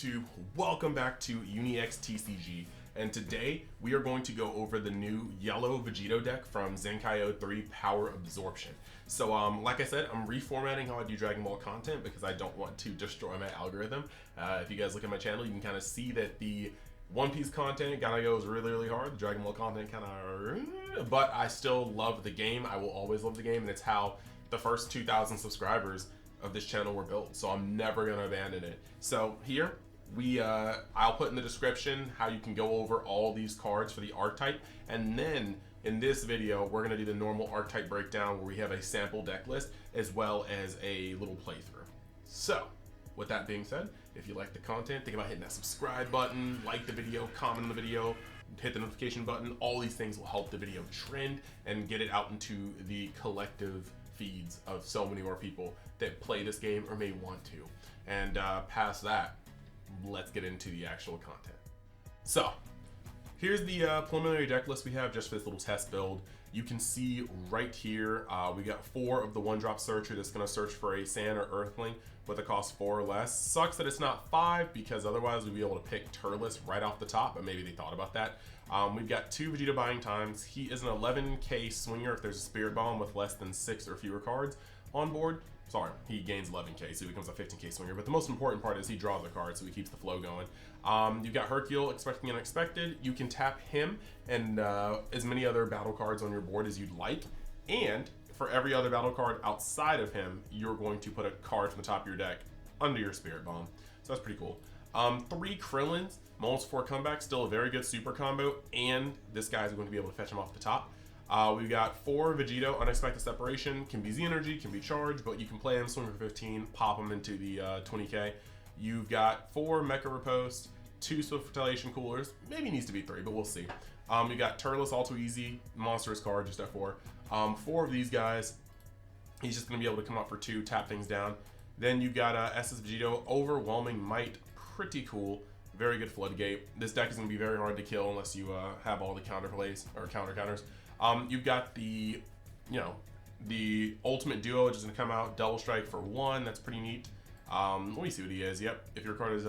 YouTube? Welcome back to UniXTCG, and today we are going to go over the new yellow Vegito deck from Zenkai 03 Power Absorption. So like I said, I'm reformatting how I do Dragon Ball content because I don't want to destroy my algorithm. If you guys look at my channel, you can kind of see that the One Piece content gotta goes really hard. The Dragon Ball content kind of, but I still love the game. I will always love the game, and it's how the first 2,000 subscribers of this channel were built, so I'm never gonna abandon it. So here I'll put in the description how you can go over all these cards for the archetype, and then in this video we're gonna do the normal archetype breakdown where we have a sample deck list as well as a little playthrough. So with that being said, if you like the content, think about hitting that subscribe button, like the video, comment on the video, hit the notification button. All these things will help the video trend and get it out into the collective feeds of so many more people that play this game or may want to. And past that, let's get into the actual content. So here's the preliminary deck list we have just for this little test build. You can see right here, we got 4 of the 1-drop searcher that's going to search for a sand or earthling with a cost 4 or less. Sucks that it's not 5 because otherwise we'd be able to pick Turles right off the top, but maybe they thought about that. We've got 2 Vegeta buying times. He is an 11k swinger if there's a Spirit Bomb with less than 6 or fewer cards on board. Sorry, he gains 11k, so he becomes a 15k swinger. But the most important part is he draws a card, so he keeps the flow going. You've got Hercule, Expecting the Unexpected. You can tap him and as many other battle cards on your board as you'd like. And for every other battle card outside of him, you're going to put a card from the top of your deck under your Spirit Bomb. So that's pretty cool. 3 Krillins, Molds 4 comeback, still a very good super combo, and this guy's going to be able to fetch him off the top. We've got 4 Vegito, Unexpected Separation, can be Z Energy, can be charged, but you can play him, swing for 15, pop him into the 20k. You've got 4 Mecha Riposte, 2 Swift Retaliation Coolers, maybe needs to be 3, but we'll see. You got Turles, all too easy, monstrous card, just F4. 4 of these guys, he's just going to be able to come up for 2, tap things down. Then you've got SS Vegito, Overwhelming Might, pretty cool, very good floodgate. This deck is going to be very hard to kill unless you have all the counter plays or counters. You've got the, the ultimate duo, which is going to come out, double strike for 1. That's pretty neat. Let me see what he is. Yep, if your card is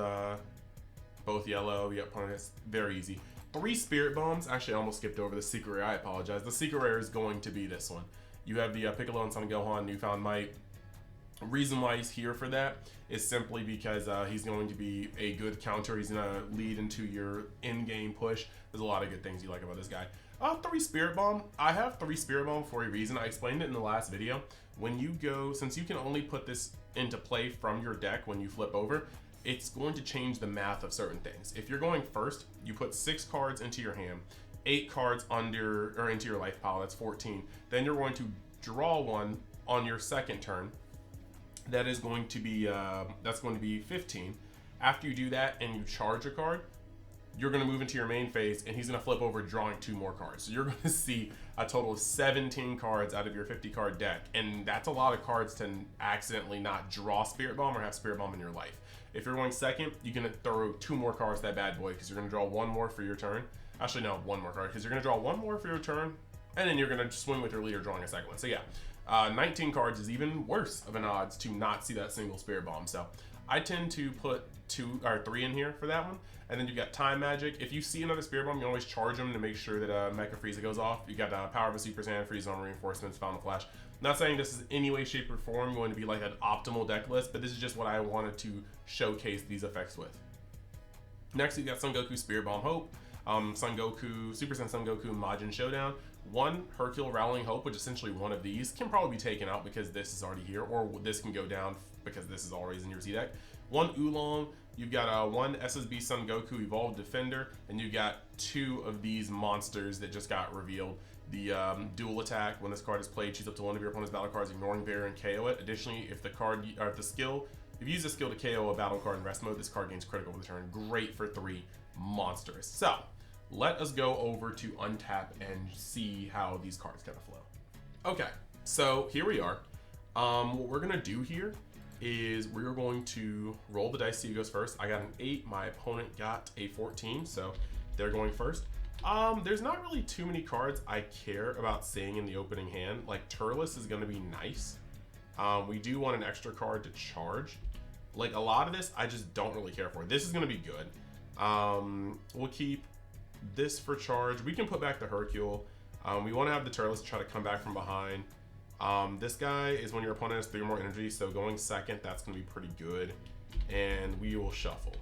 both yellow, yep, it's very easy. 3 Spirit Bombs. Actually, I almost skipped over the secret rare. I apologize. The secret rare is going to be this one. You have the Piccolo and Son Gohan Newfound Might. Reason why he's here for that is simply because he's going to be a good counter. He's going to lead into your in-game push. There's a lot of good things you like about this guy. 3 Spirit Bomb. I have 3 Spirit Bomb for a reason. I explained it in the last video. When you go, since you can only put this into play from your deck when you flip over, it's going to change the math of certain things. If you're going first, you put 6 cards into your hand, 8 cards into your life pile. That's 14. Then you're going to draw 1 on your second turn. That is going to be that's going to be 15. After you do that and you charge a card, you're going to move into your main phase, and he's going to flip over, drawing 2 more cards. So you're going to see a total of 17 cards out of your 50-card deck, and that's a lot of cards to accidentally not draw Spirit Bomb or have Spirit Bomb in your life. If you're going second, you're going to throw 2 more cards to that bad boy because you're going to draw 1 more for your turn. Actually, no, 1 more card because you're going to draw 1 more for your turn, and then you're going to swing with your leader, drawing a second one. So yeah, 19 cards is even worse of an odds to not see that single Spirit Bomb. So I tend to put 2 or 3 in here for that one. And then you got Time Magic. If you see another Spirit Bomb, you always charge them to make sure that Mecha Frieza goes off. You got Power of a Super Saiyan, Frieza on Reinforcements, Final Flash. I'm not saying this is any way, shape, or form going to be like an optimal deck list, but this is just what I wanted to showcase these effects with. Next, you got Son Goku Spirit Bomb Hope, Son Goku, Super Saiyan Son Goku Majin Showdown. 1 Hercule Rallying Hope, which essentially one of these can probably be taken out because this is already here, or this can go down because this is always in your Z deck. 1 Oolong. You've got 1 SSB Son Goku Evolved Defender, and you got 2 of these monsters that just got revealed. The dual attack, when this card is played, choose up to 1 of your opponent's battle cards, ignoring barrier, and KO it. Additionally, if you use the skill to KO a battle card in rest mode, this card gains critical over the turn. Great for 3 monsters. So let us go over to untap and see how these cards kind of flow. Okay, so here we are. What we're gonna do here is we're going to roll the dice, see who goes first. I got an 8, my opponent got a 14, so they're going first. There's not really too many cards I care about seeing in the opening hand. Like Turles is gonna be nice. We do want an extra card to charge. Like, a lot of this, I just don't really care for. This is going to be good. We'll keep this for charge. We can put back the Hercule. We want to have the Turles try to come back from behind. This guy is when your opponent has 3 more energy, so going second, that's going to be pretty good. And we will shuffle,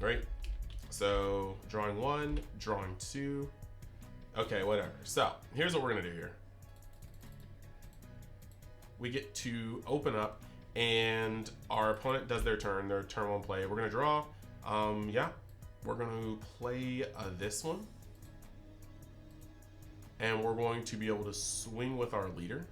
right? So drawing 1, drawing 2. Okay, whatever. So here's what we're going to do here. We get to open up, and our opponent does their turn 1 play. We're going to draw. Yeah, we're going to play this one. And we're going to be able to swing with our leader.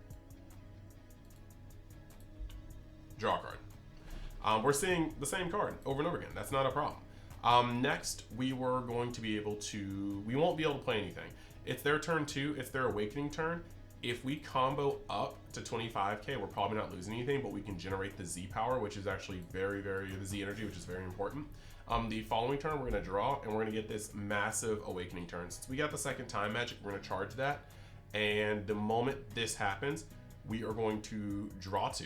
Draw a card. We're seeing the same card over and over again. That's not a problem. Next, we were going to be able to... We won't be able to play anything. It's their turn 2. It's their awakening turn. If we combo up to 25k, we're probably not losing anything, but we can generate the Z power, which is actually the Z energy, which is very important. The following turn, we're going to draw, and we're going to get this massive awakening turn. Since we got the second time magic, we're going to charge that. And the moment this happens, we are going to draw 2.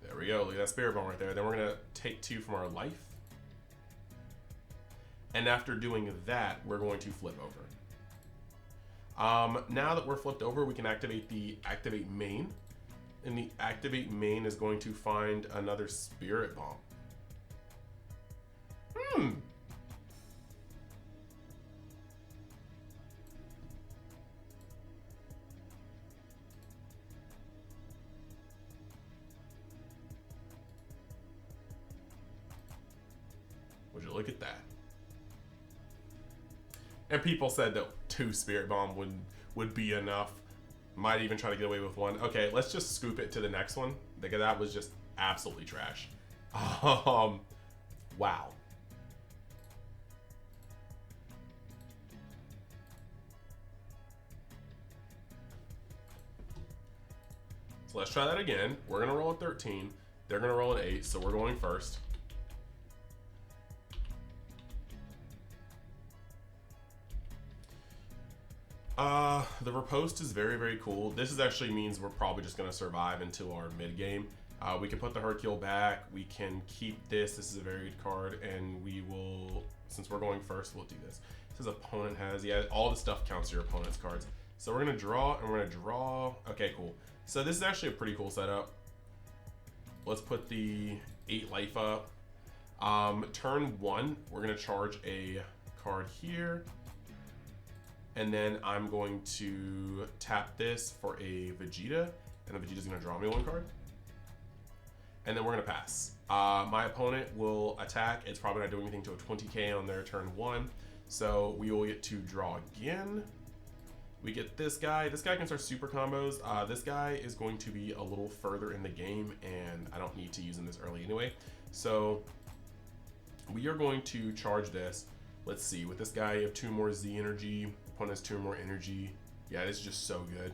There we go. Look at that Spirit Bomb right there. Then we're going to take 2 from our life. And after doing that, we're going to flip over. Now that we're flipped over, we can activate the Activate Main. And the Activate Main is going to find another Spirit Bomb. Would you look at that? And people said that 2 Spirit Bomb would be enough. Might even try to get away with 1. Okay, let's just scoop it to the next one, because that was just absolutely trash. Wow. So let's try that again. We're gonna roll a 13. They're gonna roll an 8, so we're going first. The riposte is very, very cool. This actually means we're probably just going to survive into our mid game. We can put the Hercule back. We can keep this. This is a very good card, and we will, since we're going first, we'll do this. This opponent has, yeah, all the stuff counts to your opponent's cards. So we're going to draw, and we're going to draw. Okay, cool. So this is actually a pretty cool setup. Let's put the 8 life up. Turn 1, we're going to charge a card here. And then I'm going to tap this for a Vegeta, and the Vegeta's gonna draw me 1 card. And then we're gonna pass. My opponent will attack. It's probably not doing anything to a 20k on their turn 1. So we will get to draw again. We get this guy. This guy can start super combos. This guy is going to be a little further in the game, and I don't need to use him this early anyway. So we are going to charge this. Let's see, with this guy, you have 2 more Z energy. Opponent has 2 or more energy. Yeah, this is just so good.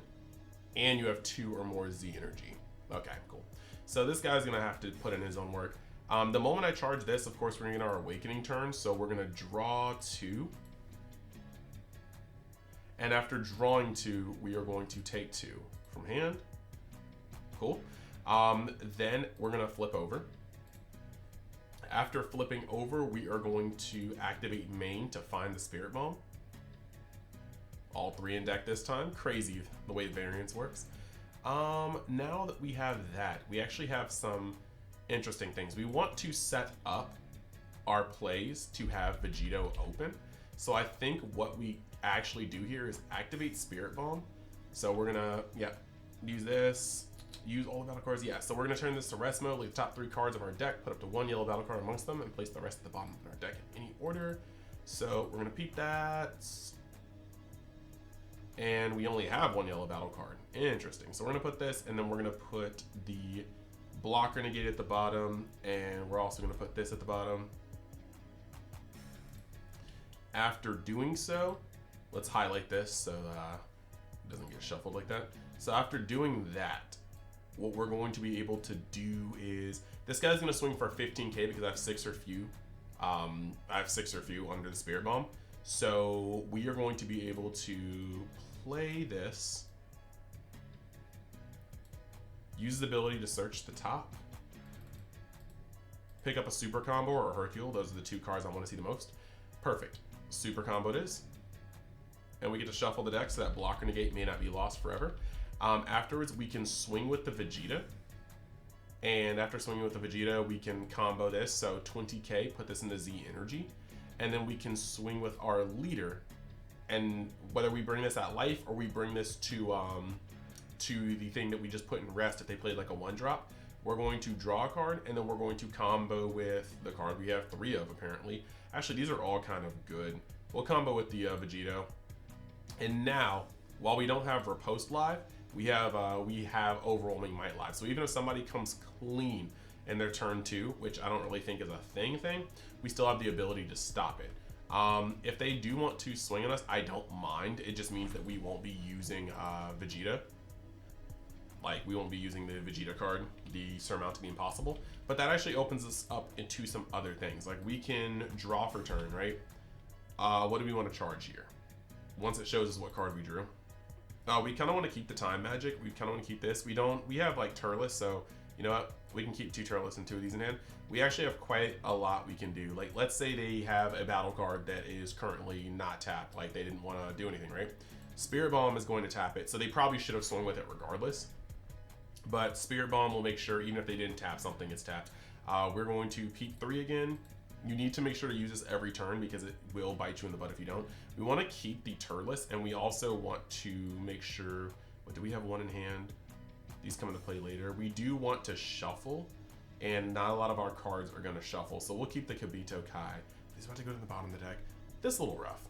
And you have 2 or more Z energy. Okay, cool. So this guy's gonna have to put in his own work. The moment I charge this, of course, we're gonna get our awakening turn. So we're gonna draw 2. And after drawing 2, we are going to take 2 from hand. Cool. Then we're gonna flip over. After flipping over, we are going to activate main to find the Spirit Bomb. All 3 in deck this time. Crazy the way variance works. Now that we have that, we actually have some interesting things. We want to set up our plays to have Vegito open. So I think what we actually do here is activate Spirit Bomb. So we're gonna, use this, use all the battle cards. Yeah, so we're gonna turn this to rest mode, leave the top 3 cards of our deck, put up to 1 yellow battle card amongst them, and place the rest at the bottom of our deck in any order. So we're gonna peep that. And we only have 1 yellow battle card. Interesting. So we're gonna put this, and then we're gonna put the blocker negate at the bottom, and we're also gonna put this at the bottom. After doing so, let's highlight this so it doesn't get shuffled like that. So after doing that, what we're going to be able to do is, this guy's gonna swing for 15k because I have 6 or few. I have 6 or few under the Spirit Bomb. So we are going to be able to play this Use the ability to search the top. Pick up a super combo or a Hercule. Those are the 2 cards I want to see the most. Perfect. Super combo it is. And we get to shuffle the deck so that blocker negate may not be lost forever. Afterwards, we can swing with the Vegeta. And after swinging with the Vegeta, we can combo this. So 20k, put this into Z energy. And then we can swing with our leader. And whether we bring this at life or we bring this to the thing that we just put in rest if they played like a 1-drop, we're going to draw a card, and then we're going to combo with the card we have 3 of, apparently. Actually, these are all kind of good. We'll combo with the Vegito. And now, while we don't have Riposte live, we have Overwhelming Might live. So even if somebody comes clean in their turn 2, which I don't really think is a thing, we still have the ability to stop it. If they do want to swing on us, I don't mind. It just means that we won't be using Vegeta. Like, we won't be using the Vegeta card, the Surmount to be impossible. But that actually opens us up into some other things. Like, we can draw for turn, right? What do we want to charge here? Once it shows us what card we drew. We kind of want to keep the time magic. We kind of want to keep this. We have like Turles, so you know what? We can keep 2 Turles and 2 of these in hand. We actually have quite a lot we can do. Like, let's say they have a battle card that is currently not tapped. Like, they didn't want to do anything, right? Spirit Bomb is going to tap it, so they probably should have swung with it regardless. But Spirit Bomb will make sure, even if they didn't tap something, it's tapped. We're going to peak 3 again. You need to make sure to use this every turn because it will bite you in the butt if you don't. We want to keep the Turles, and we also want to make sure, what do we have 1 in hand? These come into play later. We do want to shuffle, and not a lot of our cards are going to shuffle. So we'll keep the Kibito Kai. He's about to go to the bottom of the deck. This is a little rough.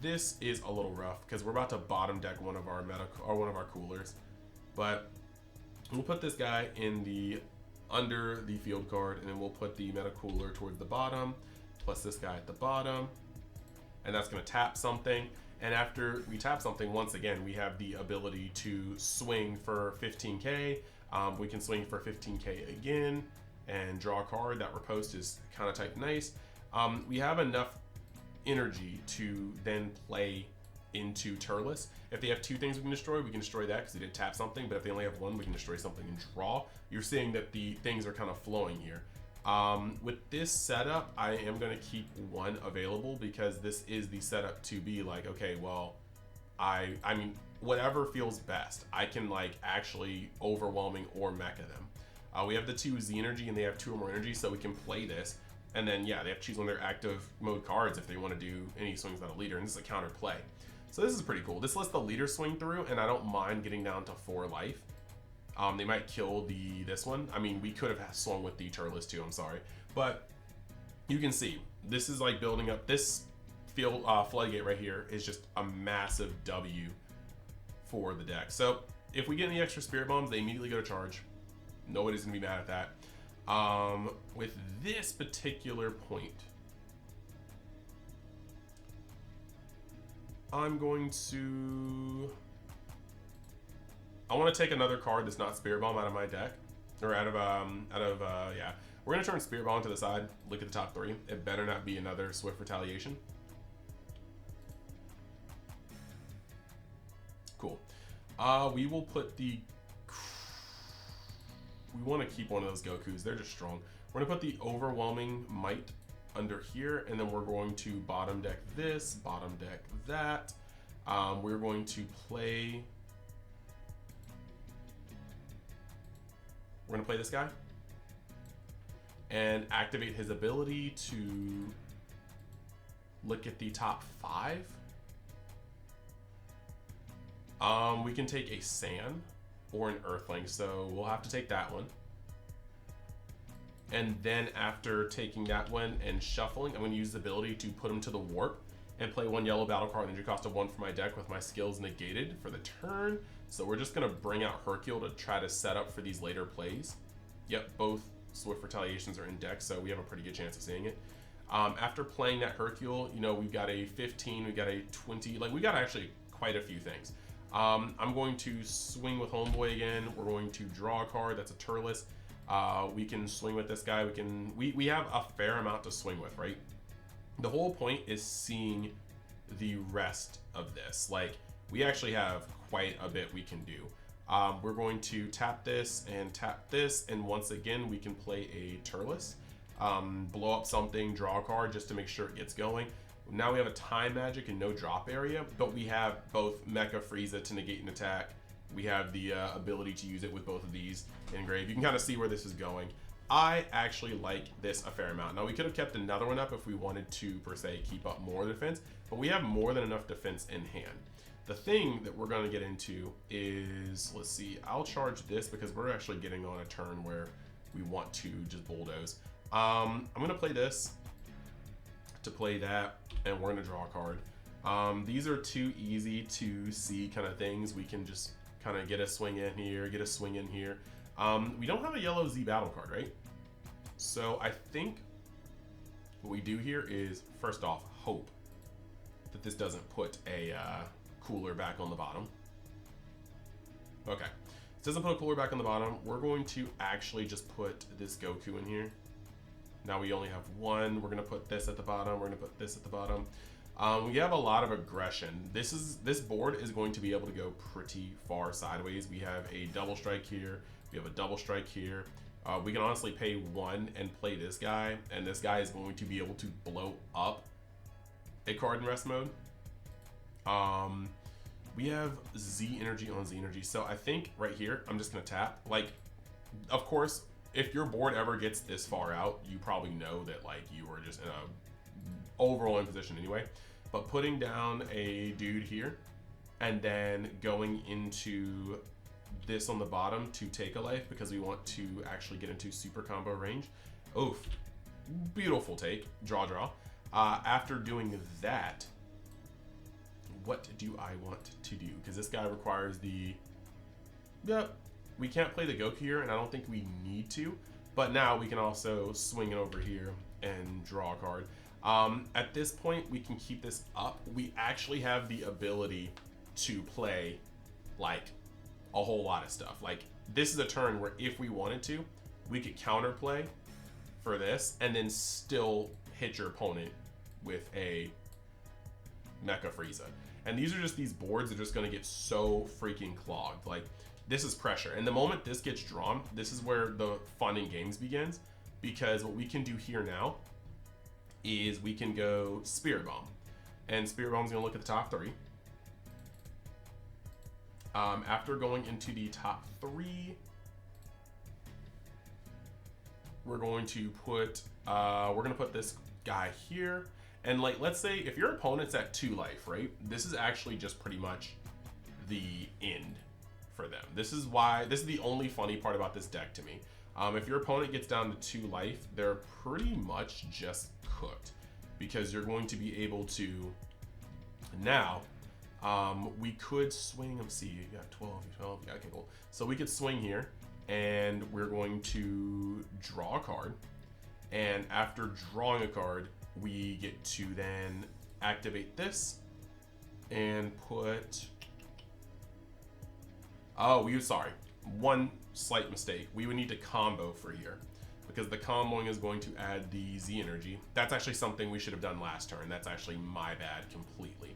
This is a little rough because we're about to bottom deck one of our coolers. But we'll put this guy in the under the field card, and then we'll put the meta cooler towards the bottom, plus this guy at the bottom, and that's going to tap something. And after we tap something, once again, we have the ability to swing for 15k. We can swing for 15k again and draw a card. That Riposte is kind of type nice. We have enough energy to then play into Turles. If they have 2 things we can destroy that because they did tap something. But if they only have 1, we can destroy something and draw. You're seeing that the things are kind of flowing here. With this setup, I am going to keep 1 available because this is the setup to be like, okay, well, I mean, whatever feels best. I can like actually overwhelming or mecha them. We have the 2 Z energy and they have 2 or more energy, so we can play this. And then, yeah, they have to choose one of their active mode cards if they want to do any swings without a leader, and this is a counter play. So this is pretty cool. This lets the leader swing through, and I don't mind getting down to 4 life. They might kill this one. I mean, we could have swung with the Turles too, I'm sorry. But you can see, this is like building up. This field floodgate right here is just a massive W for the deck. So if we get any extra Spirit Bombs, they immediately go to charge. Nobody's gonna be mad at that. With this particular point, I'm going to... I want to take another card that's not Spirit Bomb out of my deck, or yeah. We're gonna turn Spirit Bomb to the side. Look at the top 3. It better not be another Swift Retaliation. Cool. We will put the... We want to keep one of those Gokus. They're just strong. We're gonna put the Overwhelming Might under here, and then we're going to bottom deck this, bottom deck that. We're going to play... We're gonna play this guy and activate his ability to look at the top 5. We can take a Sand or an Earthling, so we'll have to take that one. And then after taking that one and shuffling, I'm going to use the ability to put him to the warp and play 1 yellow battle card, energy cost of 1 for my deck with my skills negated for the turn. So we're just going to bring out Hercule to try to set up for these later plays. Yep, both Swift Retaliations are in deck, so we have a pretty good chance of seeing it. After playing that Hercule, you know, we've got a 15, we got a 20, like we got actually quite a few things. I'm going to swing with Homeboy again. We're going to draw a card. That's a Turles. We can swing with this guy. We have a fair amount to swing with, right? The whole point is seeing the rest of this. Like, we actually have quite a bit we can do. We're going to tap this, and once again, we can play a Turles. Blow up something, draw a card just to make sure it gets going. Now we have a time magic and no drop area, but we have both Mecha Frieza to negate an attack. We have the ability to use it with both of these engraved. You can kind of see where this is going. I actually like this a fair amount. Now we could have kept another one up if we wanted to, per se, keep up more defense, but we have more than enough defense in hand. The thing that we're going to get into is, let's see, I'll charge this because we're actually getting on a turn where we want to just bulldoze. I'm going to play this to play that, and we're going to draw a card. These are too easy to see kind of things. We can just kind of get a swing in here, get a swing in here. We don't have a yellow Z battle card, right? So I think what we do here is, first off, hope that this doesn't put a cooler back on the bottom. Okay, this doesn't put a cooler back on the bottom. We're going to actually just put this Goku in here. Now we only have one. We're gonna put this at the bottom. We're gonna put this at the bottom. We have a lot of aggression. This board is going to be able to go pretty far sideways. We have a double strike here. We have a double strike here. We can honestly pay one and play this guy, and this guy is going to be able to blow up a card in rest mode. We have Z energy on Z energy. So I think right here, I'm just gonna tap. Like, of course, if your board ever gets this far out, you probably know that like you were just in a overall in position anyway. But putting down a dude here and then going into this on the bottom to take a life because we want to actually get into super combo range. Oof, beautiful take, draw. After doing that, what do I want to do? Because this guy requires the, yep, we can't play the Goku here, and I don't think we need to, but now we can also swing it over here and draw a card. At this point, we can keep this up. We actually have the ability to play like a whole lot of stuff. Like, this is a turn where if we wanted to, we could counterplay for this and then still hit your opponent with a Mecha Frieza. And these are just these boards that are just gonna get so freaking clogged. Like, this is pressure. And the moment this gets drawn, this is where the fun in games begins, because what we can do here now is we can go Spirit Bomb. And Spirit Bomb's gonna look at the top three. After going into the top three, we're going to put, this guy here. And like, let's say if your opponent's at 2 life, right? This is actually just pretty much the end for them. This is the only funny part about this deck to me. If your opponent gets down to 2 life, they're pretty much just cooked, because you're going to be able to now, we could swing, let's see, you got 12, yeah, okay, cool. So we could swing here, and we're going to draw a card, and after drawing a card, we get to then activate this and put, sorry, one slight mistake. We would need to combo for here, because the comboing is going to add the Z energy. That's actually something we should have done last turn. That's actually my bad completely.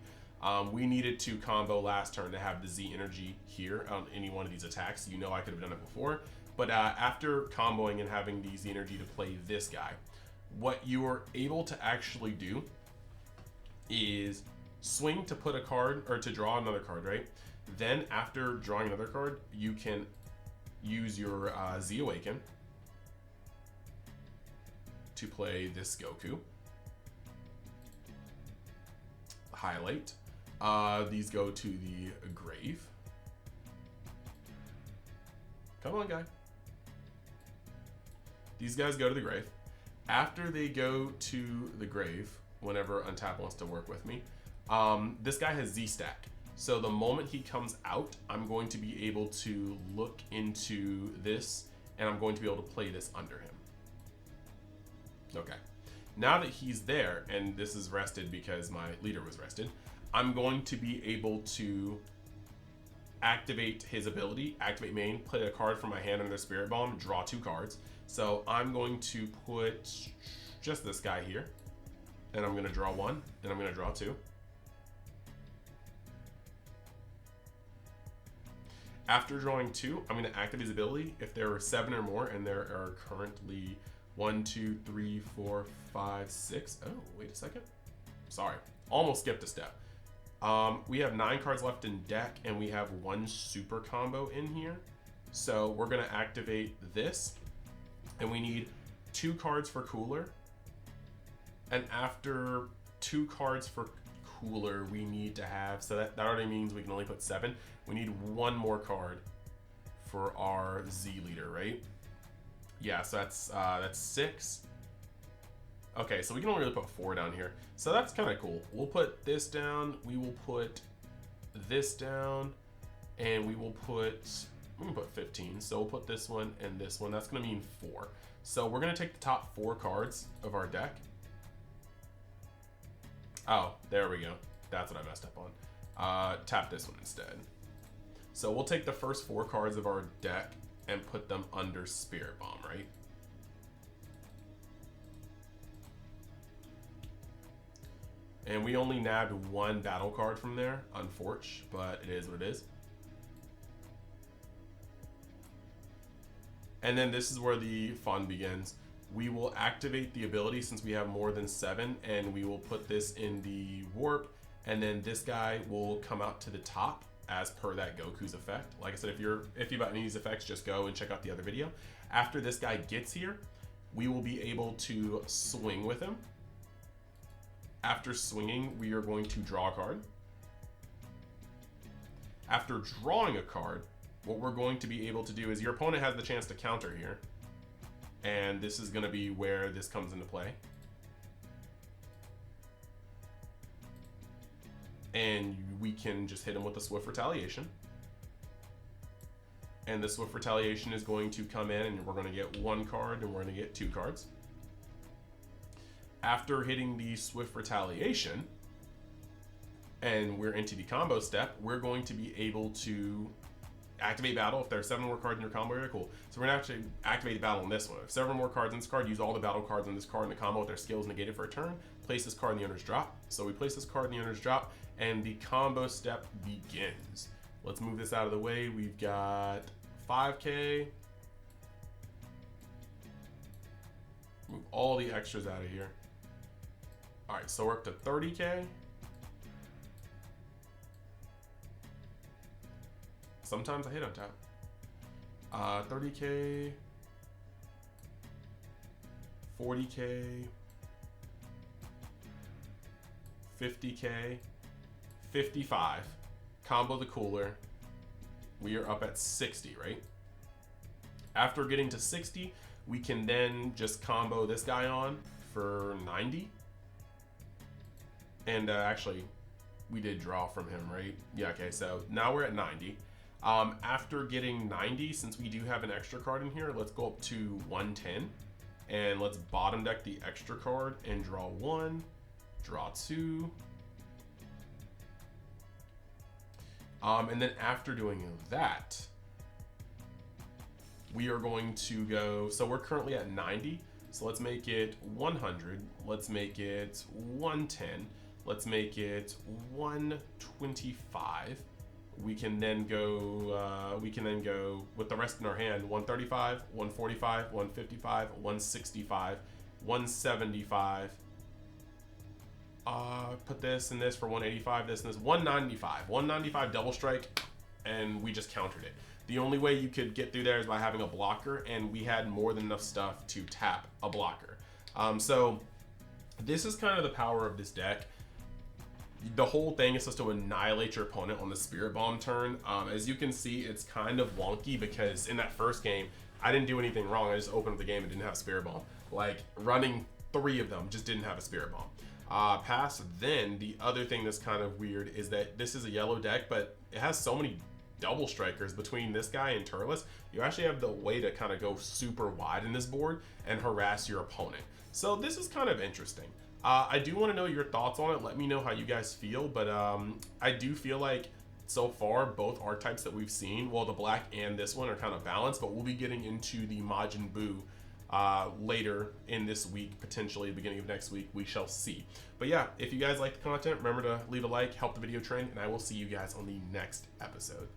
We needed to combo last turn to have the Z energy here on any one of these attacks. You know I could have done it before, but after comboing and having the Z energy to play this guy, what you are able to actually do is swing to put a card, or to draw another card, right? Then after drawing another card, you can use your Z Awaken to play this Goku. Highlight. These go to the grave. Come on, guy. These guys go to the grave. After they go to the grave, whenever Untap wants to work with me, this guy has Z stack. So the moment he comes out, I'm going to be able to look into this, and I'm going to be able to play this under him. Okay. Now that he's there, and this is rested because my leader was rested, I'm going to be able to activate his ability, activate main, play a card from my hand under Spirit Bomb, draw 2 cards. So I'm going to put just this guy here, and I'm going to draw 1, and I'm going to draw 2. After drawing 2, I'm going to activate his ability. If there are 7 or more, and there are currently 1, 2, 3, 4, 5, 6. Oh, wait a second. Sorry, almost skipped a step. We have 9 cards left in deck, and we have 1 super combo in here. So we're going to activate this, and we need 2 cards for Cooler. And after 2 cards for Cooler, we need to have, so that already means we can only put 7. We need 1 more card for our Z leader, right? Yeah, so that's 6. Okay, so we can only really put 4 down here. So that's kind of cool. We'll put this down, we will put this down, and we can put 15. So we'll put this one and this one. That's gonna mean 4. So we're gonna take the top 4 cards of our deck. Oh, there we go. That's what I messed up on. Tap this one instead. So we'll take the first 4 cards of our deck and put them under Spirit Bomb, right? And we only nabbed 1 battle card from there, unfortunately, but it is what it is. And then this is where the fun begins. We will activate the ability since we have more than 7, and we will put this in the warp, and then this guy will come out to the top as per that Goku's effect. Like I said, if you about any of these effects, just go and check out the other video. After this guy gets here, we will be able to swing with him. After swinging, we are going to draw a card. After drawing a card, what we're going to be able to do is your opponent has the chance to counter here. And this is going to be where this comes into play. And we can just hit him with a Swift Retaliation. And the Swift Retaliation is going to come in, and we're going to get 1 card, and we're going to get 2 cards. After hitting the Swift Retaliation, and we're into the combo step, we're going to be able to activate battle. If there are 7 more cards in your combo area, cool. So we're going to actually activate the battle on this one. If 7 more cards in this card, use all the battle cards on this card in the combo with their skills negated for a turn. Place this card in the owner's drop. So we place this card in the owner's drop, and the combo step begins. Let's move this out of the way. We've got 5K. Move all the extras out of here. All right, so we're up to 30K. Sometimes I hit on tap. 30K, 40K, 50K, 55. Combo the Cooler. We are up at 60, right? After getting to 60, we can then just combo this guy on for 90. And actually, we did draw from him, right? Yeah, okay, so now we're at 90. After getting 90, since we do have an extra card in here, let's go up to 110. And let's bottom deck the extra card and draw 1, draw 2. And then after doing that, we are going to go, so we're currently at 90. So let's make it 100. Let's make it 110. Let's make it 125. We can then go with the rest in our hand, 135, 145, 155, 165, 175. Put this and this for 185, this and this, 195. 195 double strike, and we just countered it. The only way you could get through there is by having a blocker, and we had more than enough stuff to tap a blocker. So this is kind of the power of this deck. The whole thing is just to annihilate your opponent on the Spirit Bomb turn. As you can see, it's kind of wonky because in that first game, I didn't do anything wrong. I just opened up the game and didn't have Spirit Bomb. Like, running 3 of them just didn't have a Spirit Bomb. Past then, the other thing that's kind of weird is that this is a yellow deck, but it has so many double strikers between this guy and Turles. You actually have the way to kind of go super wide in this board and harass your opponent. So this is kind of interesting. I do want to know your thoughts on it. Let me know how you guys feel, but I do feel like so far both archetypes that we've seen, well, the black and this one are kind of balanced, but we'll be getting into the Majin Buu later in this week, potentially beginning of next week. We shall see. But yeah, if you guys like the content, remember to leave a like, help the video trend, and I will see you guys on the next episode.